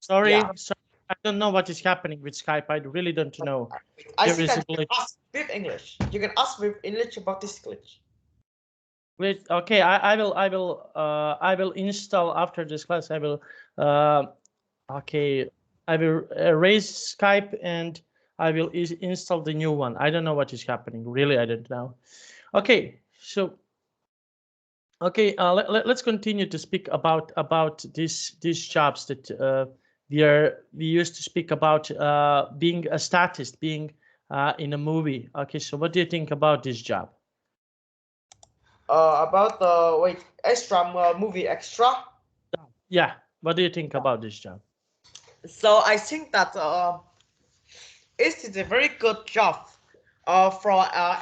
Sorry, Yeah. sorry, I don't know what is happening with Skype. I really don't know. I There think is a that you can glitch. ask with English. You can ask with English about this glitch. Okay, I will install after this class. I will okay, I will erase Skype and I will install the new one. I don't know what is happening. Really, I don't know. Okay, so okay, let's continue to speak about these jobs that we used to speak about being a statist, being in a movie. Okay, so what do you think about this job? About the extra movie extra. Yeah, what do you think about this job? So I think that it is a very good job for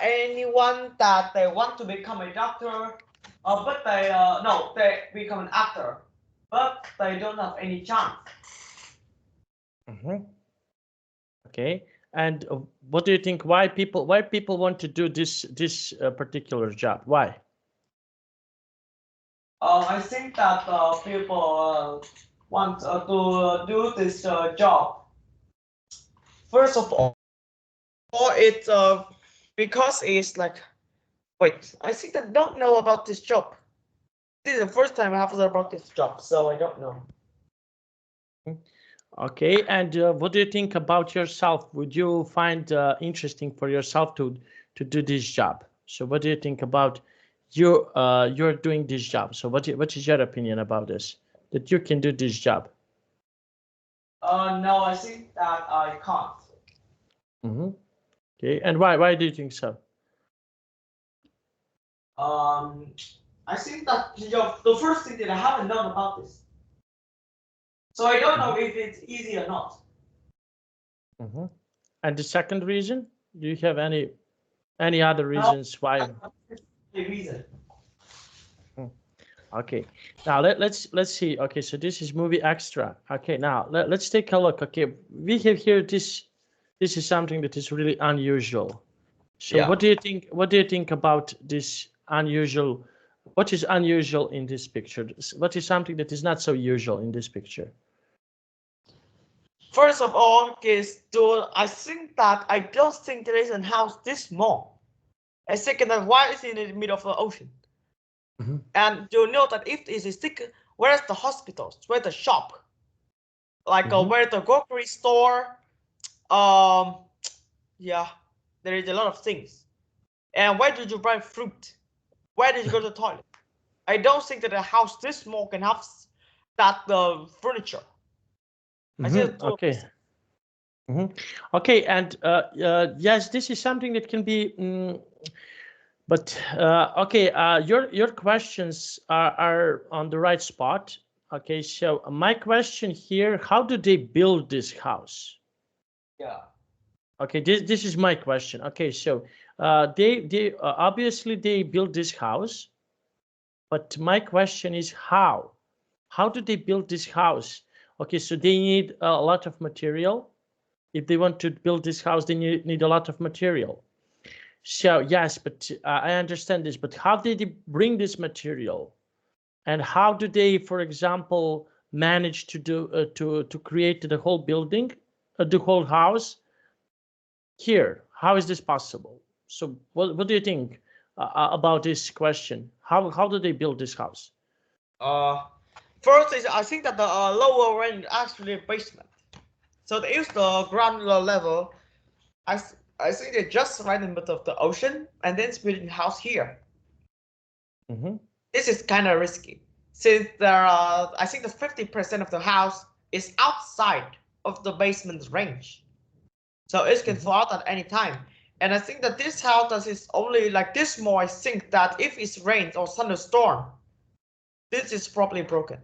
anyone that they want to become a doctor, but they no they become an actor, but they don't have any chance. Okay, and what do you think? Why people want to do this particular job? Why? I think that people want to do this job. First of all, it's because it's like, wait, I think I don't know about this job. This is the first time I have heard about this job, so I don't know. Okay, and what do you think about yourself? Would you find interesting for yourself to do this job? So what do you think about you you're doing this job? So what is your opinion about this? That you can do this job? No, I think that I can't. Okay, and why do you think so? Um, I think that the first thing that I haven't known about this, so I don't know if it's easy or not. And the second reason? Do you have any other reasons why? The reason. Okay, now let's see. Okay, so this is movie extra. Okay, now let's take a look. Okay, we have here this is something that is really unusual. So Yeah. what do you think? What do you think about this unusual? What is unusual in this picture? What is something that is not so usual in this picture? First of all, is I think that I don't think there is a house this small. And second, that why is it in the middle of the ocean? And you know that if it is thick, where's the hospitals? Where's the shop? Like where the grocery store? Yeah, there is a lot of things. And where did you buy fruit? Where did you go to the toilet? I don't think that a house this small can have that furniture. I think Okay. Okay, and yes, this is something that can be, but okay, your questions are on the right spot. Okay, so my question here: how do they build this house? yeah. Okay, this is my question. Okay, so they obviously they build this house, but my question is how? How do they build this house? Okay, so they need a lot of material. If they want to build this house, they need a lot of material. So yes, but I understand this, but how did they bring this material? And how do they, for example, manage to do to create the whole building, the whole house here? How is this possible? So what do you think about this question? How do they build this house? First is I think that the lower range is actually basement. So they use the ground level. I think they just right in the middle of the ocean and then building house here. This is kind of risky since there are I think the 50% of the house is outside of the basement's range, so it can fall out at any time. And I think that this house is only like this small. I think that if it's rains or thunderstorm, this is probably broken.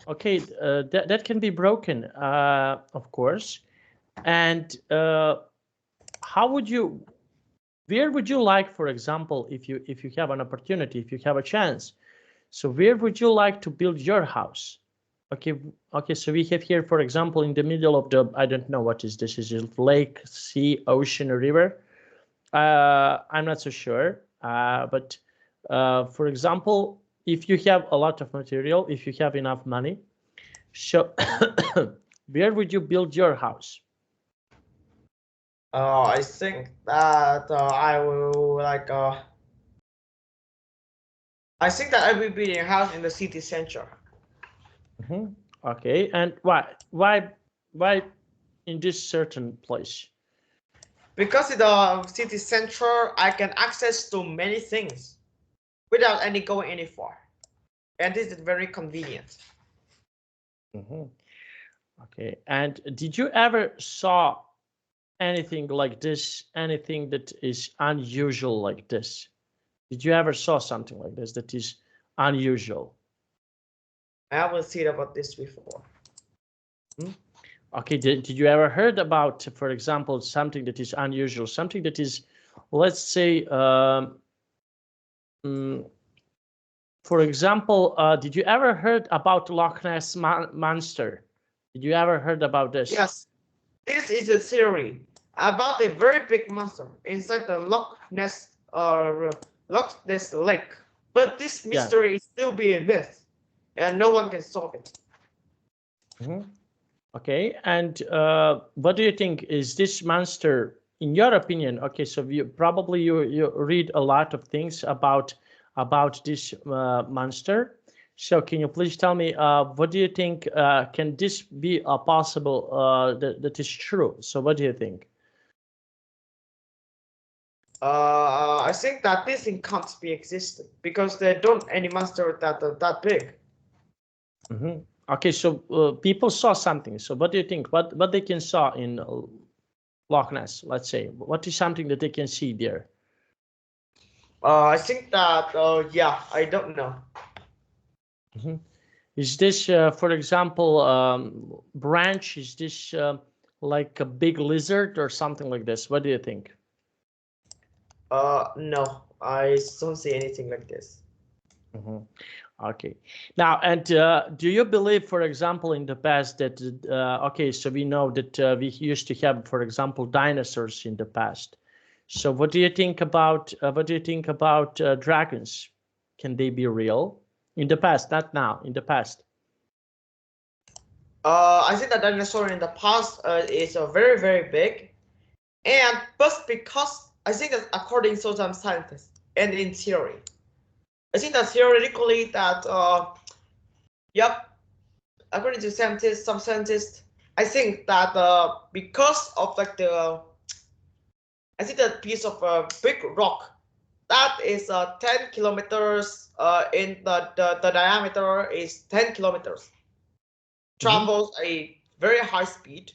Okay, that can be broken, of course. And how would you? Where would you like, for example, if you have an opportunity, if you have a chance, so where would you like to build your house? Okay, okay. So we have here, for example, in the middle of the, I don't know what is this. Is it lake, sea, ocean, or river? I'm not so sure. But for example, if you have a lot of material, if you have enough money, So where would you build your house? I think that I will like I think that I will be in a house in the city center. Mhm. Okay, and why in this certain place? Because in the city center, I can access to many things without any going any far, and this is very convenient. Mhm. Okay, and did you ever saw anything like this? Anything that is unusual like this? Did you ever saw something like this that is unusual? I haven't seen about this before. Hmm? Okay, did you ever heard about, for example, something that is unusual, something that is, let's say, mm, for example, did you ever heard about Loch Ness Monster? Did you ever heard about this? Yes, this is a theory about a very big monster inside the Loch Ness Lake. But this Yeah. mystery is still being myth, and no one can solve it. Mhm. Okay, and what do you think is this monster, in your opinion? Okay, so you probably you read a lot of things about this monster. So can you please tell me what do you think? Can this be a possible that is true? So what do you think? I think that this thing can't be existed because there don't any monster that are that big. Mhm. Okay, so people saw something. So what do you think? What they can saw in Loch Ness? Let's say what is something that they can see there? I think that yeah, I don't know. Mhm. Is this, for example, branch? Is this like a big lizard or something like this? What do you think? No, I don't see anything like this. Mhm. Okay. Now, and do you believe, for example, in the past that, okay, so we know that we used to have, for example, dinosaurs in the past. So what do you think about dragons? Can they be real? In the past, not now, in the past. I think that dinosaur in the past is very very big, and but because I think that according to some scientists and in theory, I think that theoretically that yep, according to scientists, some scientists, I think that because of like the I think that piece of big rock that is 10 kilometers in the diameter is 10 kilometers travels a very high speed.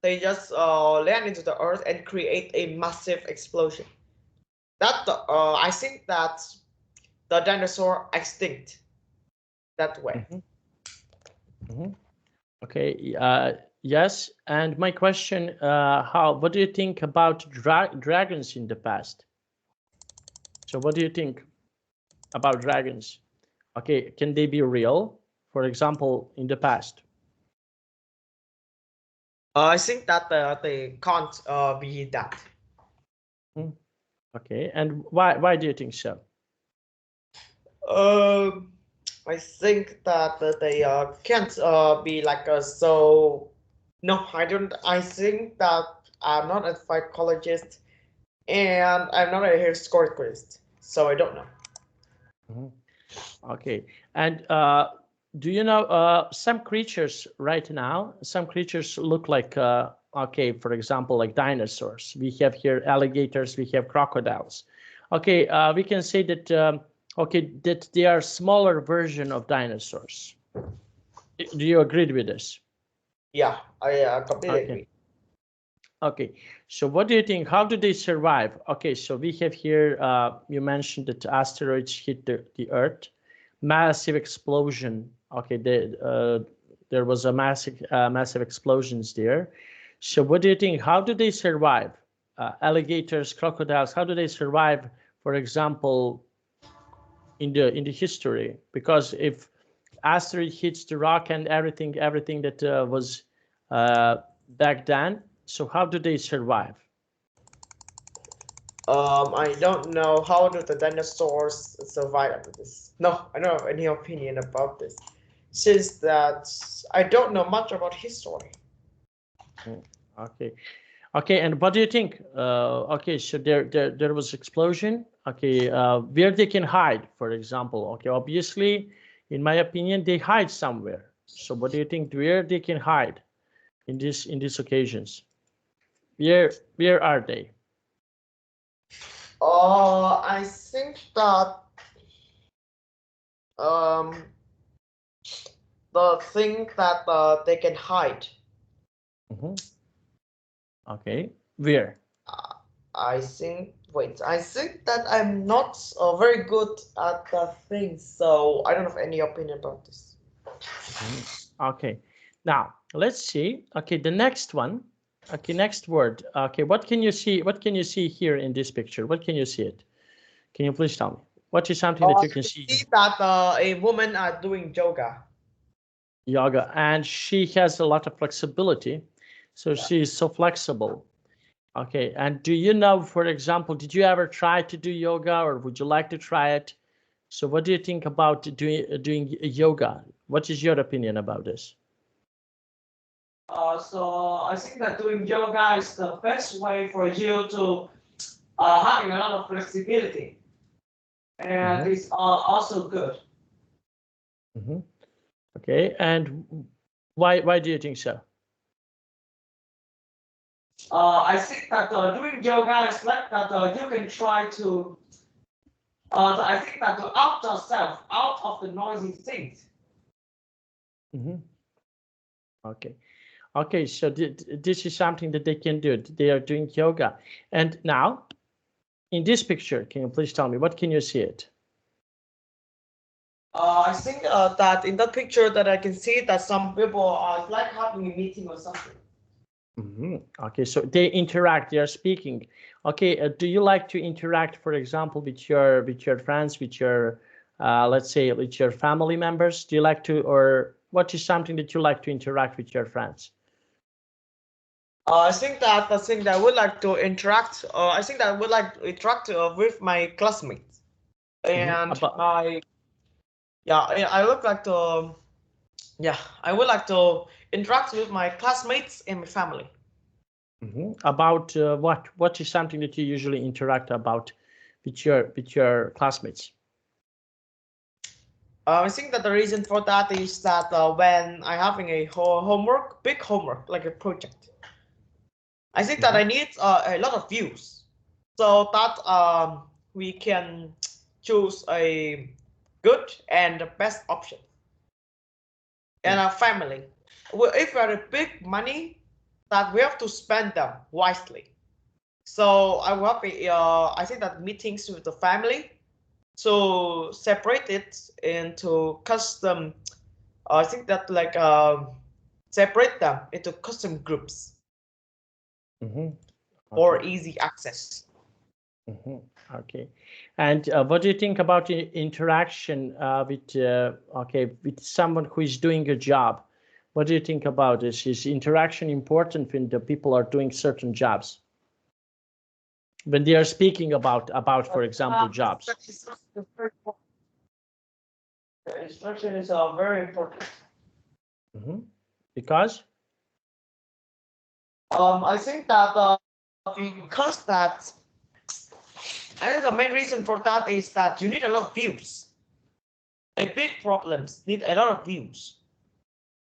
They just land into the earth and create a massive explosion. That I think that the dinosaur extinct that way. Mhm. Mhm. Okay. Yes. And my question: what do you think about dragons in the past? So, what do you think about dragons? Okay, can they be real? For example, in the past. I think that they can't be that. Hmm. Okay, and why do you think so? Um, I think that they can't be like so. No, I don't. I think that I'm not a psychologist and I'm not a historicist, so I don't know. Mhm. Okay, and do you know some creatures right now? Some creatures look like okay, for example, like dinosaurs. We have here alligators. We have crocodiles. Okay, we can say that okay that they are smaller version of dinosaurs. Do you agree with this? Yeah, I completely Okay. agree. Okay, so what do you think? How do they survive? Okay, so we have here, you mentioned that asteroids hit the Earth, massive explosion. Okay, there was a massive explosions there. So what do you think? How do they survive? Alligators, crocodiles, how do they survive, for example, in the history? Because if asteroid hits the rock and everything that was back then, so how do they survive? I don't know how do the dinosaurs survive after this. No, I don't have any opinion about this. since that I don't know much about history. Okay. Okay, and what do you think? Okay, so there was explosion. Okay, where they can hide, for example. Okay, obviously, in my opinion, they hide somewhere. So what do you think? Where they can hide in these occasions? Where are they? I think that the thing that they can hide. Okay, where? I think. Wait, I think that I'm not very good at the things, so I don't have any opinion about this. Okay, now let's see. Okay, the next one. Okay, next word. Okay, what can you see? What can you see here in this picture? What can you see it? Can you please tell me? What is something that you can see? See that a woman are doing yoga. Yoga, and she has a lot of flexibility, so she is so flexible. Okay, and do you know, for example, did you ever try to do yoga, or would you like to try it? So what do you think about doing yoga? What is your opinion about this? So I think that doing yoga is the best way for you to having a lot of flexibility, and it's also good. Okay, and why do you think so? I think that doing yoga is like that you can try to. I think that to out yourself out of the noisy things. Okay. Okay, so this is something that they can do. They are doing yoga. And now, in this picture, can you please tell me, what can you see it? I think that in that picture that I can see that some people are like having a meeting or something. Okay, so they interact, they are speaking. Okay, do you like to interact, for example, with your friends, with your, let's say, with your family members? Do you like to, or what is something that you like to interact with your friends? I think that the thing that I would like to interact. I think that I would like to interact with my classmates and my. Yeah, I would like to. Yeah, I would like to interact with my classmates and my family. About what? What is something that you usually interact about with your classmates? I think that the reason for that is that when I'm having a homework, big homework, like a project, I think that I need a lot of views, so that we can choose a good and the best option. And our family, if we have big money, that we have to spend them wisely. So I will have I think that meetings with the family to separate it into custom. I think that like separate them into custom groups for easy access. Okay, and what do you think about interaction with with someone who is doing a job? What do you think about this? Is interaction important when the people are doing certain jobs? When they are speaking about for example, jobs? Instruction is very important. Because? I think that because that I think the main reason for that is that you need a lot of views. And big problems need a lot of views.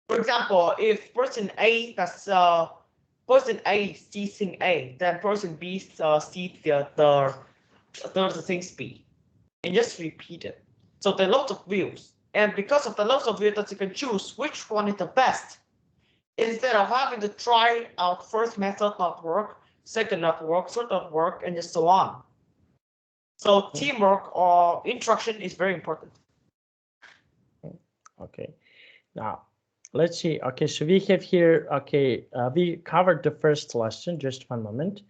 For example, if person A that's person A sees thing A, then person B sees the things B, and just repeat it. So there are lots of views, and because of the lots of views, that you can choose which one is the best, instead of having to try out first method not work, second not work, third not work, and just so on. So teamwork or interaction is very important. Okay, now let's see. Okay, so we have here, okay, we covered the first lesson, just one moment.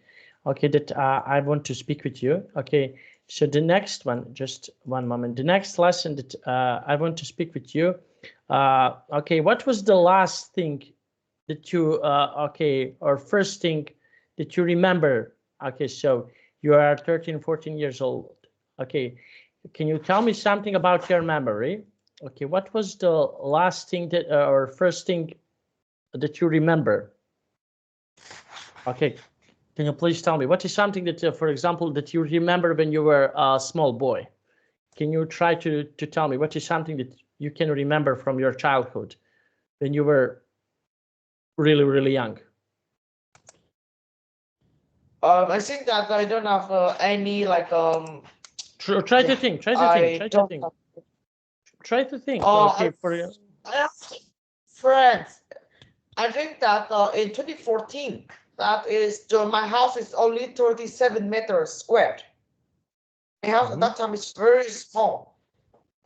Okay, that I want to speak with you. Okay, so the next one, just one moment. The next lesson that I want to speak with you. Okay, what was the last thing that you, okay, or first thing that you remember? Okay, so you are 13, 14 years old. Okay, can you tell me something about your memory? Okay, what was the last thing that or first thing that you remember? Okay, can you please tell me what is something that, for example, that you remember when you were a small boy? Can you try to tell me what is something that you can remember from your childhood when you were really, really young? I think that I don't have any like Try to think. Try to think. Try to think. Try to think. Okay, for you. I have friends. I think that in 2014, that is my house is only 37 meters squared. My house at that time is very small,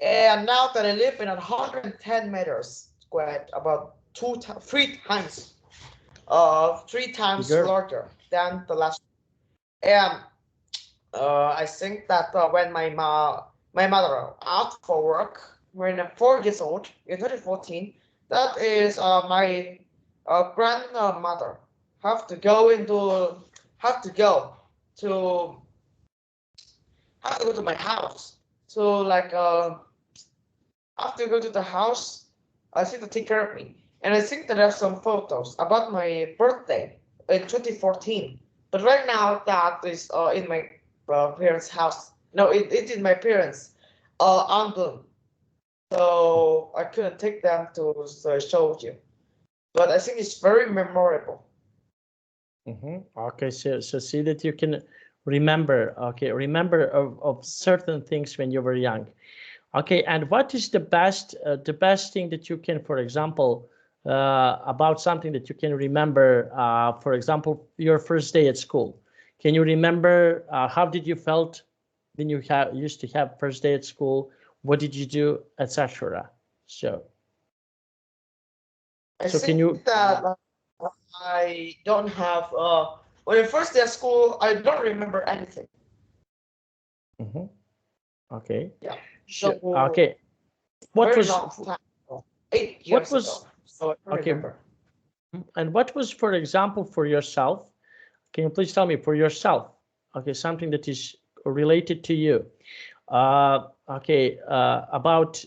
and now that I live in 110 meters squared, about 3 times, 3 times Bigger. larger than the last. And I think that when my mother out for work when I'm 4 years old in 2014, that is my grandmother have to go into have to go to have to go to my house. So like have to go to the house. I think to take care of me. And I think that there's some photos about my birthday in 2014. But right now that is in my parents' house. No, it's in my parents' album. So I couldn't take them to show you. But I think it's very memorable. Okay, so see that you can remember. Okay, remember of certain things when you were young. Okay, and what is the best thing that you can, for example, about something that you can remember? For example, your first day at school. Can you remember how did you felt when you used to have first day at school? What did you do, etc. So, I so can think you? that I don't have when I first day at school, I don't remember anything. Okay. Yeah. Sure. So Okay. What very was long time ago, 8 what years was ago. So I don't okay? remember. And what was, for example, for yourself? Can you please tell me for yourself? Okay, something that is related to you. Okay, about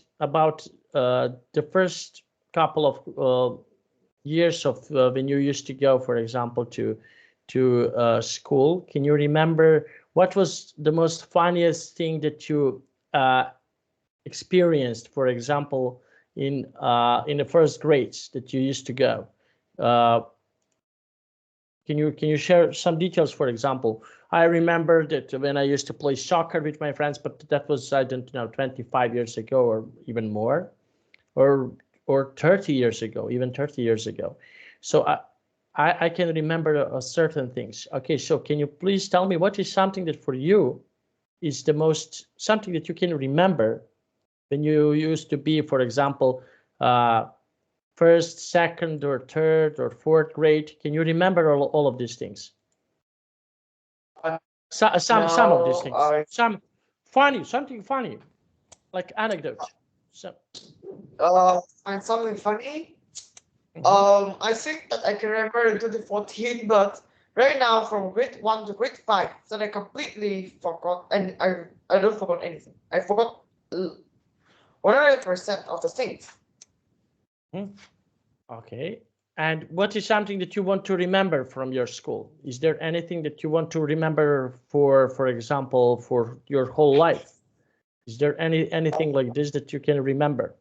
the first couple of years of when you used to go, for example, to school. Can you remember what was the most funniest thing that you experienced, for example, in the first grades that you used to go? Uh, can you share some details? For example, I remember that when I used to play soccer with my friends, but that was, I don't know, 25 years ago or even more, or 30 years ago, even 30 years ago. So I can remember certain things. Okay, so can you please tell me what is something that for you is the most something that you can remember when you used to be, for example, first, second, or third, or fourth grade? Can you remember all of these things? Some of these things. Some funny, something funny, like anecdote. So. And something funny. I think that I can remember in 2014, but right now from grade 1 to grade 5, that I completely forgot, and I don't forgot anything. I forgot 100% of the things. Okay. And what is something that you want to remember from your school? Is there anything that you want to remember for example, for your whole life? Is there anything like this that you can remember?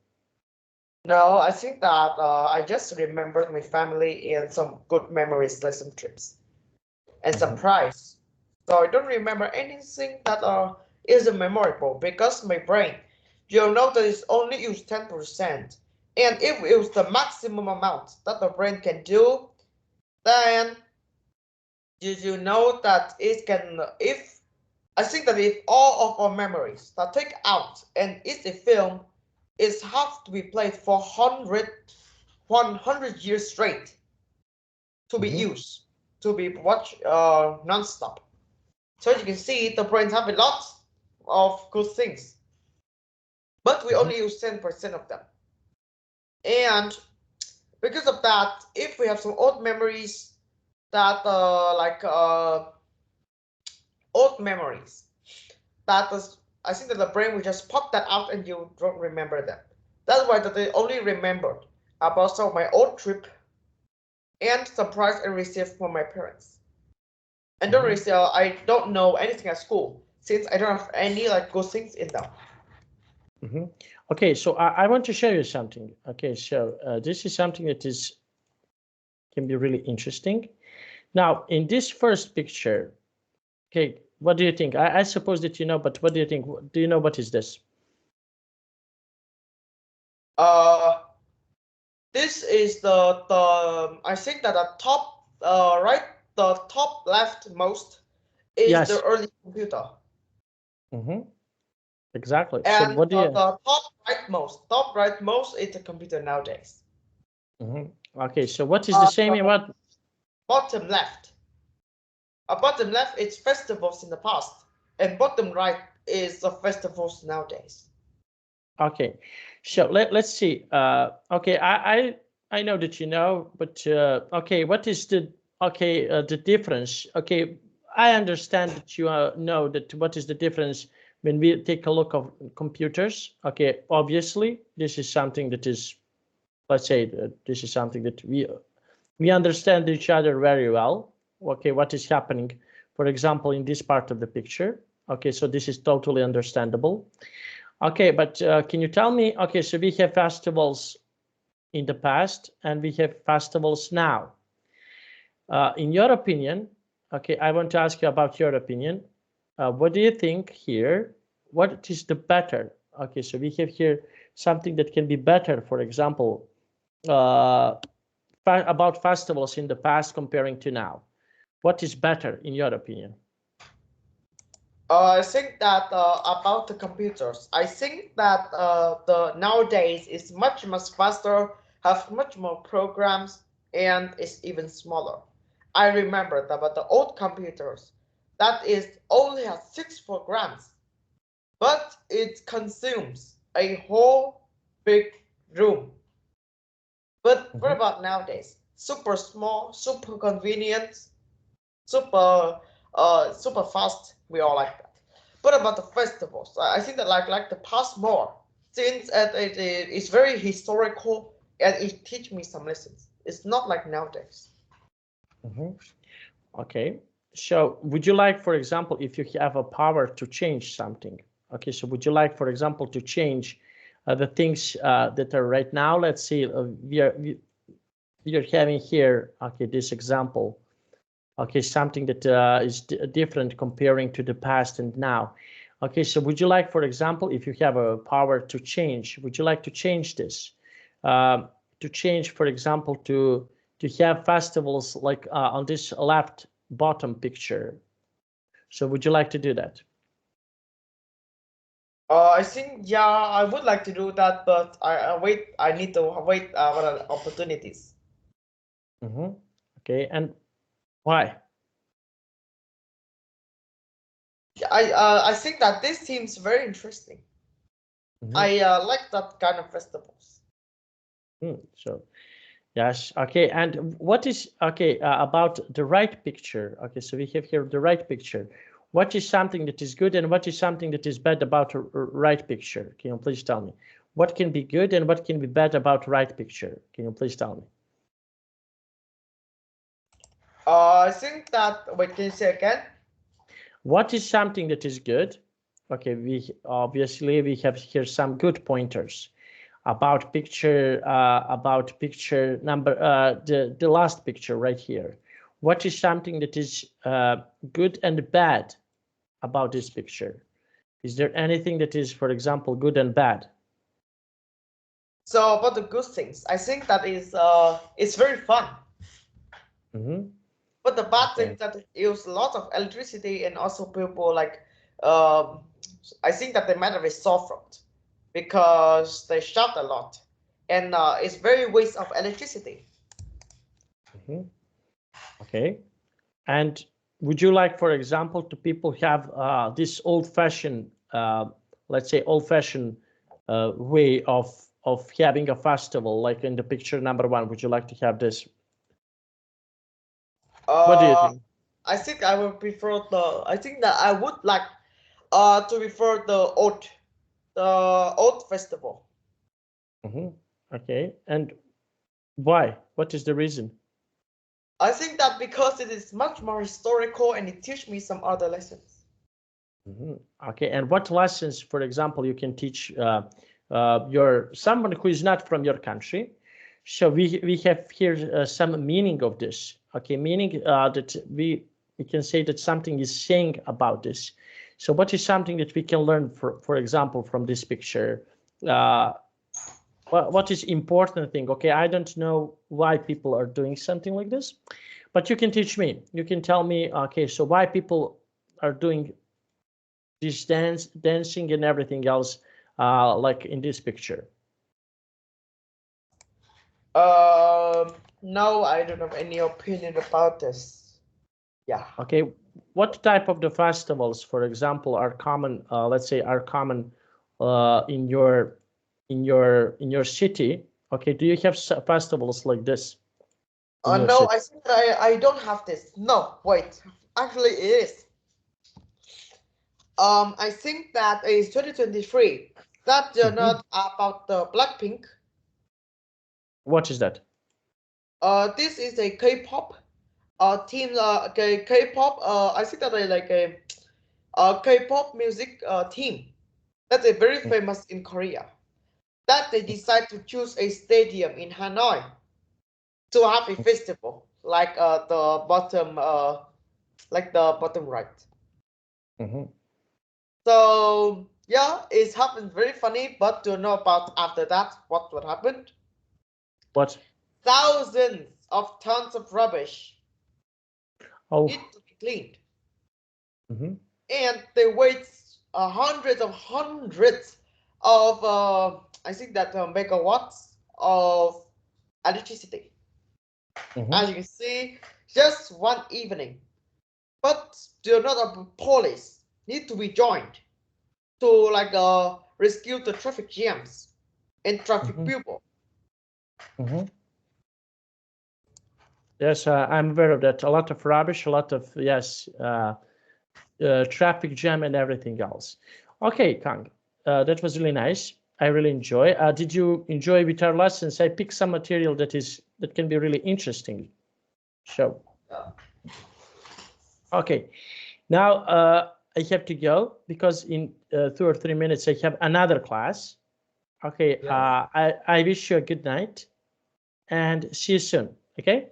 No, I think that I just remembered my family and some good memories, like some trips and surprise. So I don't remember anything that is memorable because my brain, you know, that is only use 10%. And if we use the maximum amount that the brain can do, then you know that it can, if I think that if all of our memories that take out and it's a film, it have to be played for 100 years straight to be used, to be watched non-stop. So you can see the brains have a lot of good things, but we only use 10% of them. And because of that, if we have some old memories that old memories, that is, I think that the brain will just pop that out and you don't remember them. That's why that I only remembered about some of my old trip and surprise I received from my parents. And don't receive, I don't know anything at school since I don't have any like good things in them. Okay, so I want to show you something. Okay, so this is something that can be really interesting. Now, in this first picture, okay, what do you think? I suppose that you know, but what do you think? Do you know what is this? This is the I think that the top right, the top leftmost is Yes. the early computer. Exactly. And so what do you? The top rightmost is the computer nowadays. Okay, so what is the same in what? Bottom left. Bottom left is festivals in the past, and bottom right is the festivals nowadays. Okay, so let's see. Okay, I know that you know, but okay, what is the the difference? Okay, I understand that you know that what is the difference when we take a look of computers. Okay, obviously this is something that is, let's say this is something that we understand each other very well. Okay, what is happening, for example, in this part of the picture. Okay, so this is totally understandable. Okay, but can you tell me, okay, so we have festivals in the past and we have festivals now. In your opinion, okay, I want to ask you about your opinion. What do you think here? What is the better? Okay, so we have here something that can be better, for example, about festivals in the past comparing to now. What is better in your opinion? I think that about the computers, I think that the nowadays is much faster, have much more programs, and is even smaller. I remember that about the old computers, that is only has 6 programs, but it consumes a whole big room. But what about nowadays? Super small, super convenient, super super fast. We all like that. What about the festivals? I think that like the past more, since it's very historical and it teach me some lessons. It's not like nowadays. Okay, so would you like, for example, if you have a power to change something? Okay, so would you like, for example, to change the things that are right now? Let's see, we are having here, okay, this example. Okay, something that is different comparing to the past and now. Okay, so would you like, for example, if you have a power to change, would you like to change this? To change, for example, to have festivals like on this left bottom picture. So would you like to do that? I think yeah, I would like to do that, but I need to wait what are the opportunities. Okay, and why? I think that this seems very interesting. I like that kind of festivals. So yes, okay, and what is okay about the right picture? Okay, so we have here the right picture. What is something that is good and what is something that is bad about a right picture? Can you please tell me? What can be good and what can be bad about right picture? Can you please tell me? I think that, wait, can you say again? What is something that is good? Okay, we obviously we have here some good pointers about picture number the last picture right here. What is something that is good and bad about this picture? Is there anything that is, for example, good and bad? So about the good things, I think that is it's very fun. But the bad thing that it use a lot of electricity and also people like I think that they might have suffered because they shout a lot and it's very waste of electricity. Okay, and would you like, for example, to people have this old-fashioned, let's say, old-fashioned way of having a festival, like in the picture number 1? Would you like to have this? What do you think? I think I would prefer the. I think that I would like to prefer the old festival. Okay, and why? What is the reason? I think that because it is much more historical and it teaches me some other lessons. Okay, and what lessons, for example, you can teach someone who is not from your country? So we have here some meaning of this. Okay, meaning that we can say that something is saying about this. So what is something that we can learn, for example, from this picture? What is important thing? Okay, I don't know why people are doing something like this, but you can teach me. You can tell me, okay, so why people are doing this dancing and everything else, like in this picture. No, I don't have any opinion about this. Yeah. Okay, what type of the festivals, for example, are common? Let's say are common in your city. Okay, do you have festivals like this in your No, city? I think that I don't have this. No, wait. Actually, it is. I think that is 2023. That you're not about the Blackpink. What is that? This is a K-pop team. K-pop. I think that they like a K-pop music team. That's a very famous in Korea. That they decide to choose a stadium in Hanoi to have a festival, like the bottom right. So yeah, it's happened very funny, but to know about after that what happened? What? Thousands of tons of rubbish Oh. need to be cleaned, Mm-hmm. and they waste hundreds of I think that megawatts of electricity. As you can see, just one evening. But do not police need to be joined to like rescue the traffic jams and traffic people. Yes, I'm aware of that. A lot of rubbish, a lot of, yes, traffic jam and everything else. Okay, Khang, that was really nice. I really enjoy. Did you enjoy with our lessons? I picked some material that can be really interesting. So, okay, now I have to go because in 2 or 3 minutes I have another class. Okay, I wish you a good night and see you soon. Okay.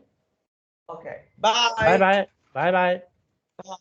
Okay. Bye. Bye bye. Bye bye. Bye.